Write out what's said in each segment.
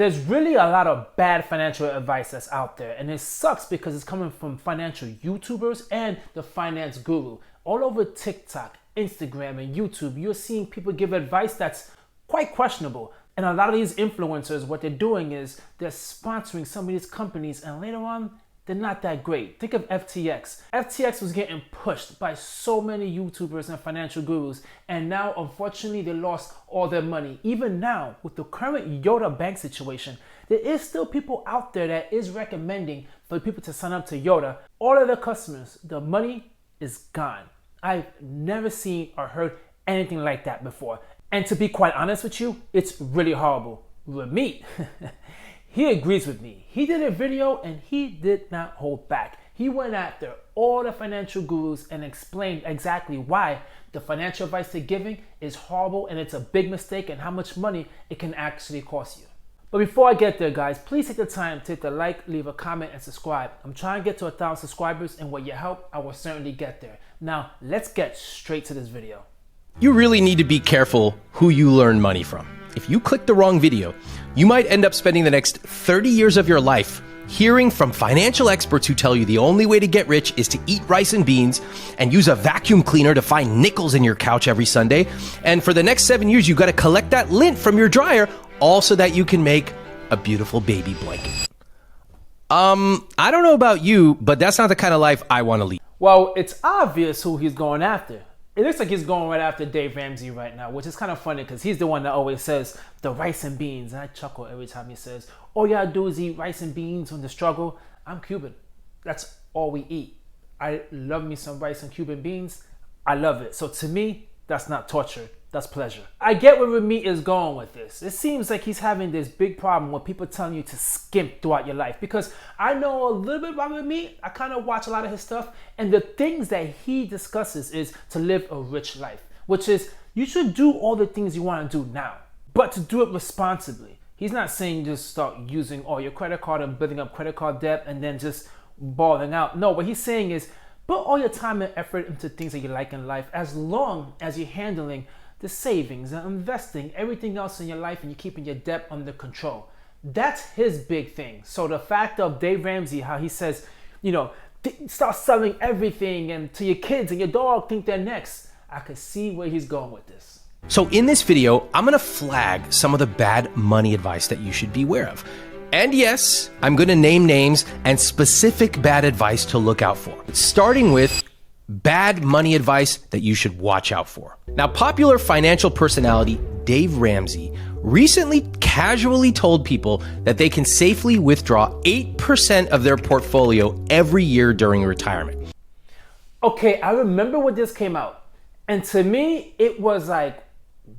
There's really a lot of bad financial advice that's out there, and it sucks because it's coming from financial YouTubers and the finance guru. All over TikTok, Instagram, and YouTube, you're seeing people give advice that's quite questionable. And a lot of these influencers, what they're doing is they're sponsoring some of these companies, and later on, they're not that great. Think of FTX. FTX was getting pushed by so many YouTubers and financial gurus, and now, unfortunately, they lost all their money. Even now, with the current Yoda bank situation, there is still people out there that is recommending for people to sign up to Yoda. All of their customers, the money is gone. I've never seen or heard anything like that before. And to be quite honest with you, it's really horrible. Ramit, he agrees with me. He did a video and he did not hold back. He went after all the financial gurus and explained exactly why the financial advice they're giving is horrible and it's a big mistake and how much money it can actually cost you. But before I get there, guys, please take the time to hit the like, leave a comment, and subscribe. I'm trying to get to 1,000 subscribers, and with your help, I will certainly get there. Now, let's get straight to this video. You really need to be careful who you learn money from. If you click the wrong video, you might end up spending the next 30 years of your life hearing from financial experts who tell you the only way to get rich is to eat rice and beans and use a vacuum cleaner to find nickels in your couch every Sunday. And for the next 7 years, you got to collect that lint from your dryer, all so that you can make a beautiful baby blanket. I don't know about you, but that's not the kind of life I want to lead. Well, it's obvious who he's going after. It looks like he's going right after Dave Ramsey right now, which is kind of funny because he's the one that always says the rice and beans. And I chuckle every time he says, all you gotta do is eat rice and beans when the struggle. I'm Cuban. That's all we eat. I love me some rice and Cuban beans. I love it. So to me, that's not torture. That's pleasure. I get where Ramit is going with this. It seems like he's having this big problem with people telling you to skimp throughout your life, because I know a little bit about Ramit. I kind of watch a lot of his stuff, and the things that he discusses is to live a rich life, which is you should do all the things you want to do now, but to do it responsibly. He's not saying just start using all your credit card and building up credit card debt and then just balling out. No, what he's saying is put all your time and effort into things that you like in life, as long as you're handling the savings and investing, everything else in your life, and you're keeping your debt under control. That's his big thing. So the fact of Dave Ramsey, how he says, you know, start selling everything and to your kids and your dog think they're next. I could see where he's going with this. So in this video, I'm going to flag some of the bad money advice that you should be aware of. And yes, I'm going to name names and specific bad advice to look out for. Starting with bad money advice that you should watch out for. Now, popular financial personality Dave Ramsey recently casually told people that they can safely withdraw 8% of their portfolio every year during retirement. Okay, I remember when this came out, and to me, it was like,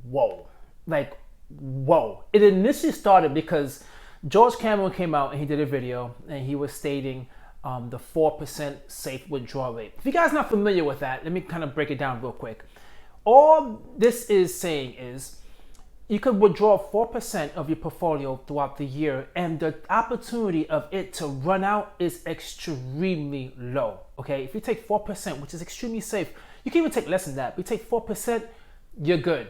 whoa. Like, whoa. It initially started because George Cameron came out and he did a video, and he was stating the 4% safe withdrawal rate. If you guys are not familiar with that, let me kind of break it down real quick. All this is saying is you could withdraw 4% of your portfolio throughout the year, and the opportunity of it to run out is extremely low. Okay, if you take 4%, which is extremely safe, you can even take less than that. If you take 4%, you're good.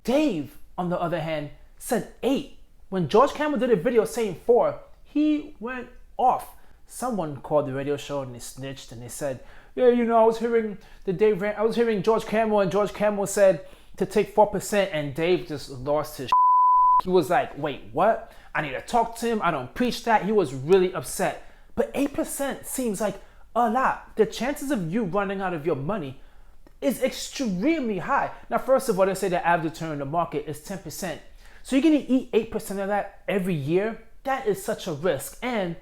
Dave, on the other hand, said 8. When George Cameron did a video saying 4, he went off. Someone called the radio show and they snitched and they said, yeah, you know, I was hearing George Cameron, and George Cameron said to take 4%, and Dave just lost his He was like, wait, what? I need to talk to him. I don't preach that. He was really upset. But 8% seems like a lot. The chances of you running out of your money is extremely high. Now, first of all, they say the average return in the market is 10%. So you're going to eat 8% of that every year? That is such a risk. And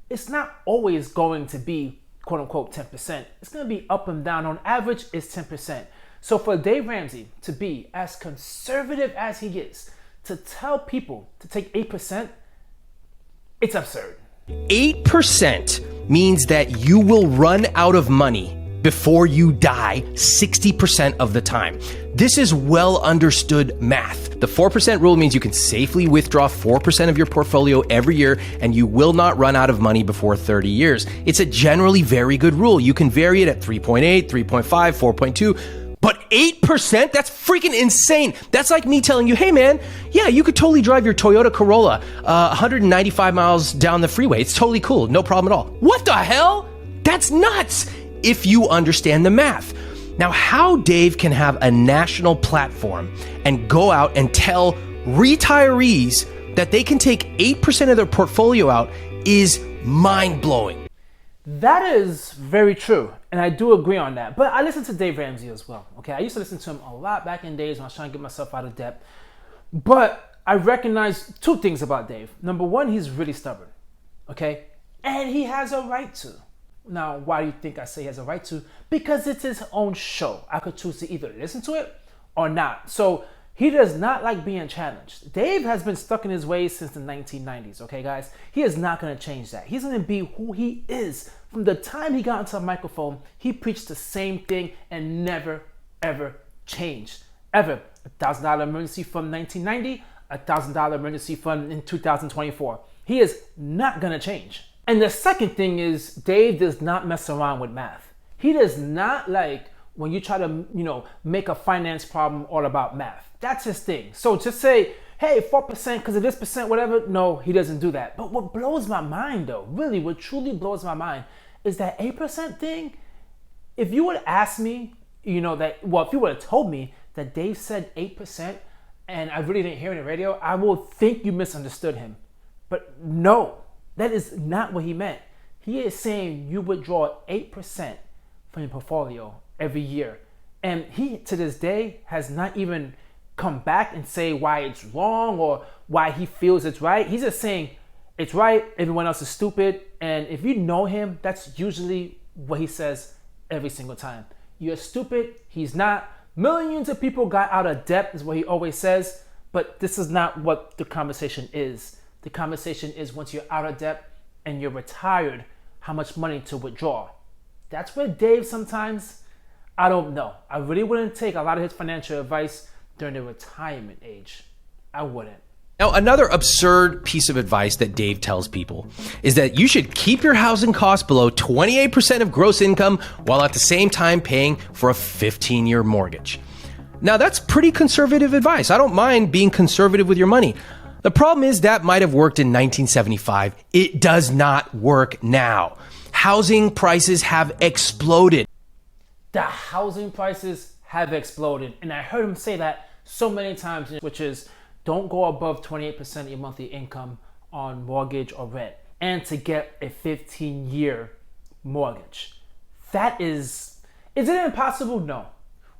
it's not always going to be quote unquote 10%. It's going to be up and down. On average, it's 10%. So for Dave Ramsey to be as conservative as he is, to tell people to take 8%, it's absurd. 8% means that you will run out of money before you die 60% of the time. This is well understood math. The 4% rule means you can safely withdraw 4% of your portfolio every year, and you will not run out of money before 30 years. It's a generally very good rule. You can vary it at 3.8, 3.5, 4.2. But 8%? That's freaking insane. That's like me telling you, hey man, yeah, you could totally drive your Toyota Corolla 195 miles down the freeway. It's totally cool. No problem at all. What the hell? That's nuts if you understand the math. Now, how Dave can have a national platform and go out and tell retirees that they can take 8% of their portfolio out is mind-blowing. That is very true, and I do agree on that. But I listen to Dave Ramsey as well, okay? I used to listen to him a lot back in days when I was trying to get myself out of debt. But I recognize two things about Dave. Number one, he's really stubborn, okay? And he has a right to. Now, why do you think I say he has a right to? Because it's his own show. I could choose to either listen to it or not. So he does not like being challenged. Dave has been stuck in his ways since the 1990s, okay, guys? He is not going to change that. He's going to be who he is. From the time he got into a microphone, he preached the same thing and never, ever changed. Ever. $1,000 emergency fund 1990, $1,000 emergency fund in 2024. He is not going to change. And the second thing is, Dave does not mess around with math. He does not like when you try to, make a finance problem all about math. That's his thing. So just say, hey, 4% because of this percent, whatever. No, he doesn't do that. But what blows my mind though, really what truly blows my mind is that 8% thing. If you would ask me, if you would have told me that Dave said 8% and I really didn't hear it on the radio, I will think you misunderstood him. But no, that is not what he meant. He is saying you withdraw 8% from your portfolio every year. And he, to this day, has not even come back and say why it's wrong or why he feels it's right. He's just saying it's right, everyone else is stupid. And if you know him, that's usually what he says every single time. You're stupid, he's not. Millions of people got out of debt is what he always says, but this is not what the conversation is. The conversation is once you're out of debt and you're retired, how much money to withdraw. That's where Dave sometimes, I don't know. I really wouldn't take a lot of his financial advice during the retirement age. I wouldn't. Now, another absurd piece of advice that Dave tells people is that you should keep your housing costs below 28% of gross income while at the same time paying for a 15-year mortgage. Now, that's pretty conservative advice. I don't mind being conservative with your money. The problem is that might have worked in 1975. It does not work now. Housing prices have exploded. The housing prices have exploded. And I heard him say that so many times, which is don't go above 28% of your monthly income on mortgage or rent. And to get a 15-year mortgage. Is it impossible? No.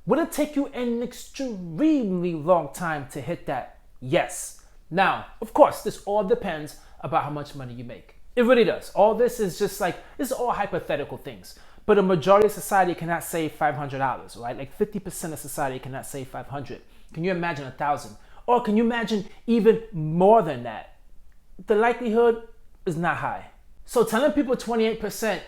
Would it take you an extremely long time to hit that? Yes. Now, of course, this all depends about how much money you make. It really does. All this is just this is all hypothetical things. But a majority of society cannot save $500, right? Like 50% of society cannot save $500. Can you imagine 1,000? Or can you imagine even more than that? The likelihood is not high. So telling people 28%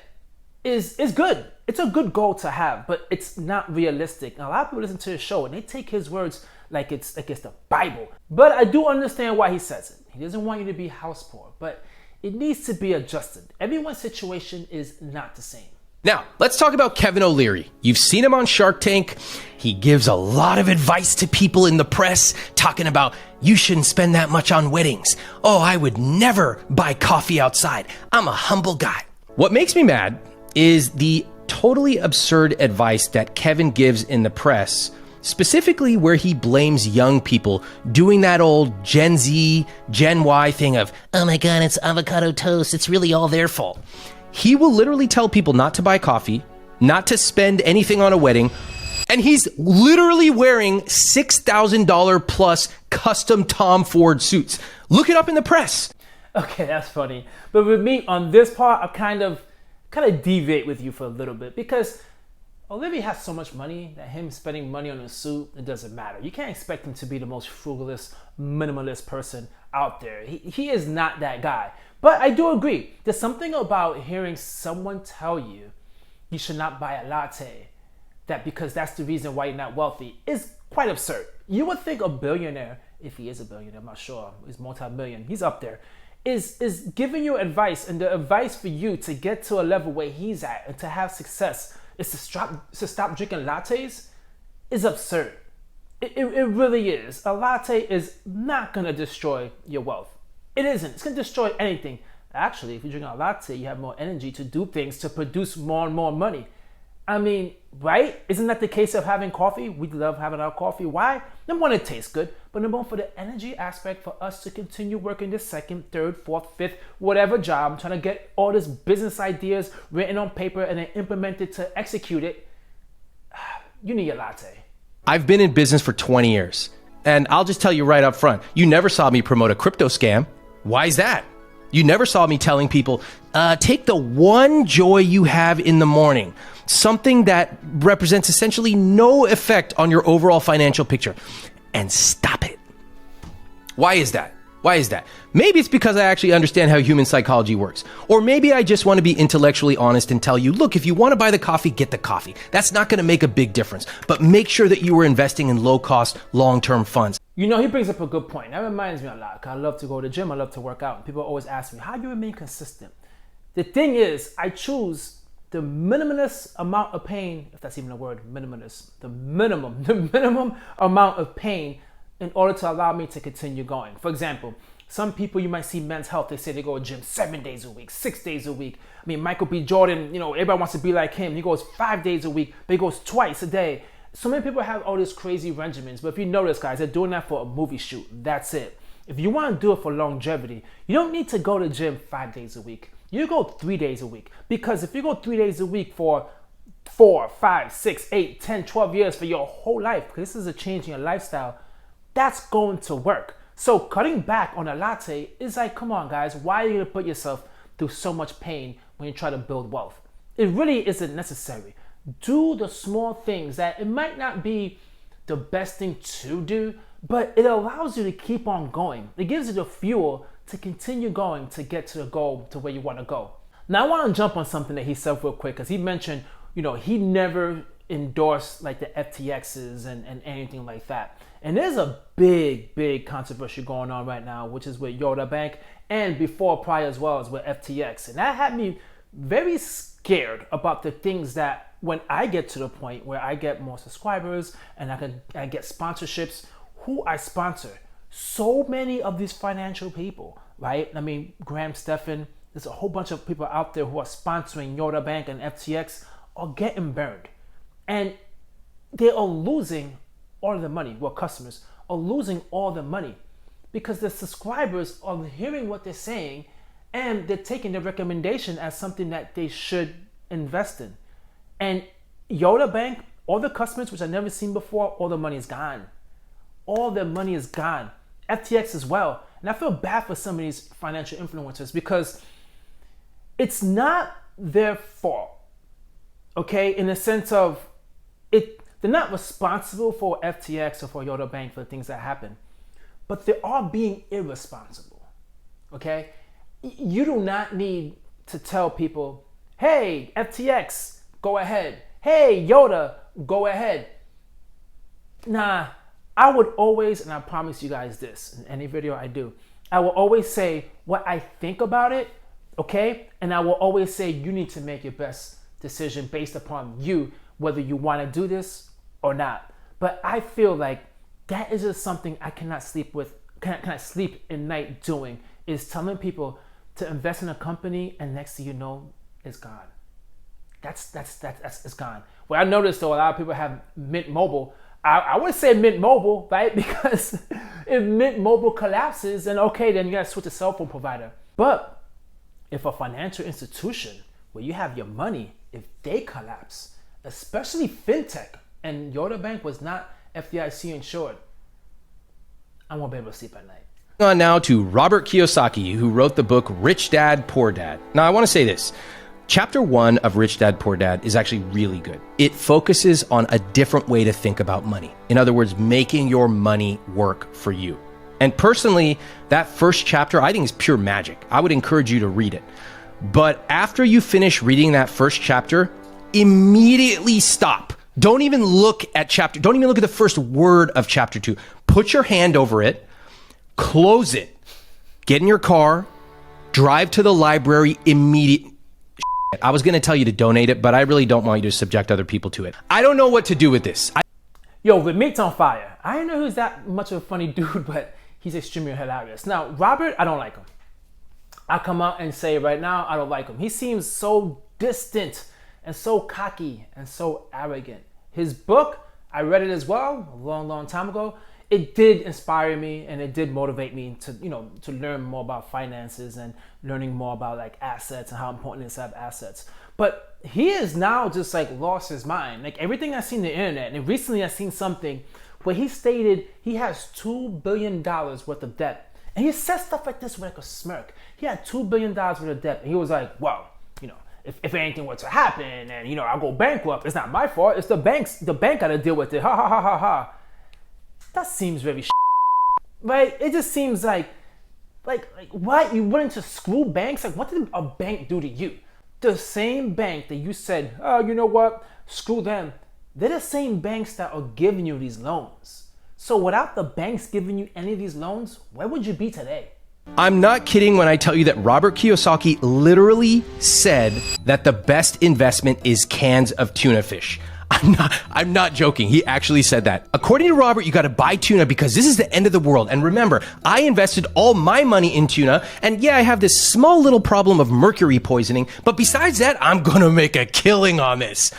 is good. It's a good goal to have, but it's not realistic. And a lot of people listen to his show and they take his words like it's the Bible. But I do understand why he says it. He doesn't want you to be house poor, but it needs to be adjusted. Everyone's situation is not the same. Now, let's talk about Kevin O'Leary. You've seen him on Shark Tank. He gives a lot of advice to people in the press, talking about you shouldn't spend that much on weddings. Oh, I would never buy coffee outside. I'm a humble guy. What makes me mad is the totally absurd advice that Kevin gives in the press, specifically where he blames young people doing that old Gen Z, Gen Y thing of, oh my God, it's avocado toast. It's really all their fault. He will literally tell people not to buy coffee, not to spend anything on a wedding, and he's literally wearing $6,000 plus custom Tom Ford suits. Look it up in the press. Okay, that's funny. But with me, on this part, I kind of deviate with you for a little bit because Olivia has so much money that him spending money on a suit, it doesn't matter. You can't expect him to be the most frugalist, minimalist person out there. He is not that guy. But I do agree. There's something about hearing someone tell you you should not buy a latte, that because that's the reason why you're not wealthy, is quite absurd. You would think a billionaire, if he is a billionaire, I'm not sure, he's multi-million, he's up there, is giving you advice, and the advice for you to get to a level where he's at and to have success is to stop drinking lattes. is absurd. It really is. A latte is not going to destroy your wealth. It isn't. It's going to destroy anything. Actually, if you drink a latte, you have more energy to do things, to produce more and more money. I mean, right? Isn't that the case of having coffee? We love having our coffee. Why? Number one, it tastes good. But number one, for the energy aspect, for us to continue working this second, third, fourth, fifth, whatever job, trying to get all this business ideas written on paper and then implemented to execute it, you need a latte. I've been in business for 20 years. And I'll just tell you right up front, you never saw me promote a crypto scam. Why is that? You never saw me telling people, take the one joy you have in the morning, something that represents essentially no effect on your overall financial picture, and stop it. Why is that? Why is that? Maybe it's because I actually understand how human psychology works. Or maybe I just want to be intellectually honest and tell you, look, if you want to buy the coffee, get the coffee. That's not going to make a big difference. But make sure that you are investing in low-cost, long-term funds. You know, he brings up a good point. That reminds me a lot. I love to go to the gym. I love to work out. People always ask me, how do you remain consistent? The thing is, I choose the minimalist amount of pain, if that's even a word, minimalist, the minimum amount of pain in order to allow me to continue going. For example, some people you might see Men's Health, they say they go to the gym 7 days a week, 6 days a week. I mean, Michael B. Jordan, you know, everybody wants to be like him. He goes 5 days a week, but he goes twice a day. So many people have all these crazy regimens, but if you notice, guys, they're doing that for a movie shoot. That's it. If you want to do it for longevity, you don't need to go to the gym 5 days a week. You go 3 days a week. Because if you go 3 days a week for 4, 5, 6, 8, 10, 12 years for your whole life, because this is a change in your lifestyle, that's going to work. So cutting back on a latte is like, come on, guys, why are you going to put yourself through so much pain when you try to build wealth? It really isn't necessary. Do the small things that it might not be the best thing to do, but it allows you to keep on going. It gives you the fuel to continue going to get to the goal, to where you want to go. Now I want to jump on something that he said real quick, because he mentioned, you know, he never endorsed like the FTXs and anything like that. And there's a big controversy going on right now, which is with Yoda Bank, and prior as well as with FTX. And that had me very scared about the things that when I get to the point where I get more subscribers and I get sponsorships, who I sponsor. So many of these financial people, right? I mean, Stephan, there's a whole bunch of people out there who are sponsoring Yoda Bank and FTX are getting burned. And they are losing all of the money. Well, customers are losing all the money because the subscribers are hearing what they're saying and they're taking the recommendation as something that they should invest in. And Yoda Bank, all the customers, which I've never seen before, all the money is gone. All their money is gone. FTX as well. And I feel bad for some of these financial influencers because it's not their fault, okay? In the sense of they're not responsible for FTX or for Yoda Bank for the things that happen, but they are being irresponsible, okay? You do not need to tell people, hey, FTX, go ahead. Hey, Yoda, go ahead. Nah, I would always, and I promise you guys this, in any video I do, I will always say what I think about it, okay? And I will always say you need to make your best decision based upon you, whether you want to do this or not. But I feel like that is just something I cannot sleep at night doing, is telling people to invest in a company and next thing you know, it's gone. That's it's gone. Well, I noticed though, a lot of people have Mint Mobile. I would say Mint Mobile, right? Because if Mint Mobile collapses, then okay, then you gotta switch a cell phone provider. But if a financial institution where you have your money, if they collapse, especially fintech, and Yoda Bank was not FDIC insured, I won't be able to sleep at night. On now to Robert Kiyosaki, who wrote the book Rich Dad, Poor Dad. Now, I want to say this. Chapter 1 of Rich Dad, Poor Dad is actually really good. It focuses on a different way to think about money. In other words, making your money work for you. And personally, that first chapter, I think is pure magic. I would encourage you to read it. But after you finish reading that first chapter, immediately stop. Don't even look at the first word of chapter 2. Put your hand over it, close it, get in your car, drive to the library immediately. I was going to tell you to donate it, but I really don't want you to subject other people to it. I don't know what to do with this. Yo, Ramit's on fire. I didn't know he was that much of a funny dude, but he's extremely hilarious. Now, Robert, I don't like him. I come out and say right now, I don't like him. He seems so distant and so cocky and so arrogant. His book, I read it as well a long, long time ago. It did inspire me and it did motivate me to, to learn more about finances and learning more about like assets and how important it is to have assets. But he is now just like lost his mind. Like everything I see on the internet, and recently I seen something where he stated he has $2 billion worth of debt. And he said stuff like this with like a smirk. He had $2 billion worth of debt. And he was like, well, if anything were to happen and, I'll go bankrupt, it's not my fault. It's the bank got to deal with it. Ha, ha, ha, ha, ha. That seems very right? It just seems like what? You willing to screw banks? Like, what did a bank do to you? The same bank that you said, oh, you know what? Screw them. They're the same banks that are giving you these loans. So without the banks giving you any of these loans, where would you be today? I'm not kidding when I tell you that Robert Kiyosaki literally said that the best investment is cans of tuna fish. I'm not joking. He actually said that. According to Robert, you got to buy tuna because this is the end of the world. And remember, I invested all my money in tuna. And yeah, I have this small little problem of mercury poisoning. But besides that, I'm going to make a killing on this.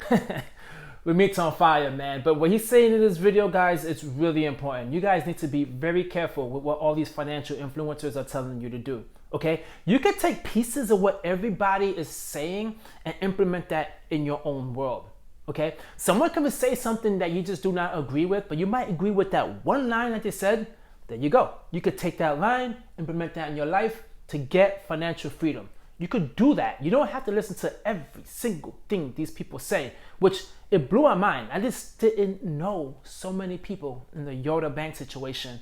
Ramit's on fire, man. But what he's saying in this video, guys, it's really important. You guys need to be very careful with what all these financial influencers are telling you to do, okay? You can take pieces of what everybody is saying and implement that in your own world, okay? Someone can say something that you just do not agree with, but you might agree with that one line that they said. There you go. You could take that line, implement that in your life to get financial freedom. You could do that. You don't have to listen to every single thing these people say, which it blew my mind. I just didn't know so many people in the Yoda Bank situation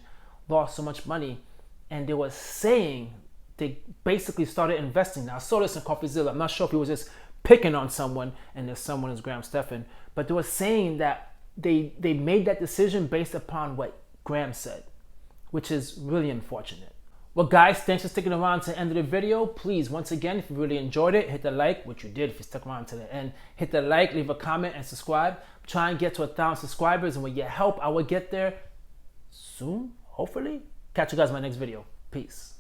lost so much money, and they were saying they basically started investing. Now, I saw this in Coffeezilla. I'm not sure if he was just picking on someone, and there's someone is Stephan, but they were saying that they made that decision based upon what Graham said, which is really unfortunate. Well, guys, thanks for sticking around to the end of the video. Please, once again, if you really enjoyed it, hit the like, which you did if you stuck around to the end. Hit the like, leave a comment, and subscribe. Try and get to 1,000 subscribers, and with your help, I will get there soon, hopefully. Catch you guys in my next video. Peace.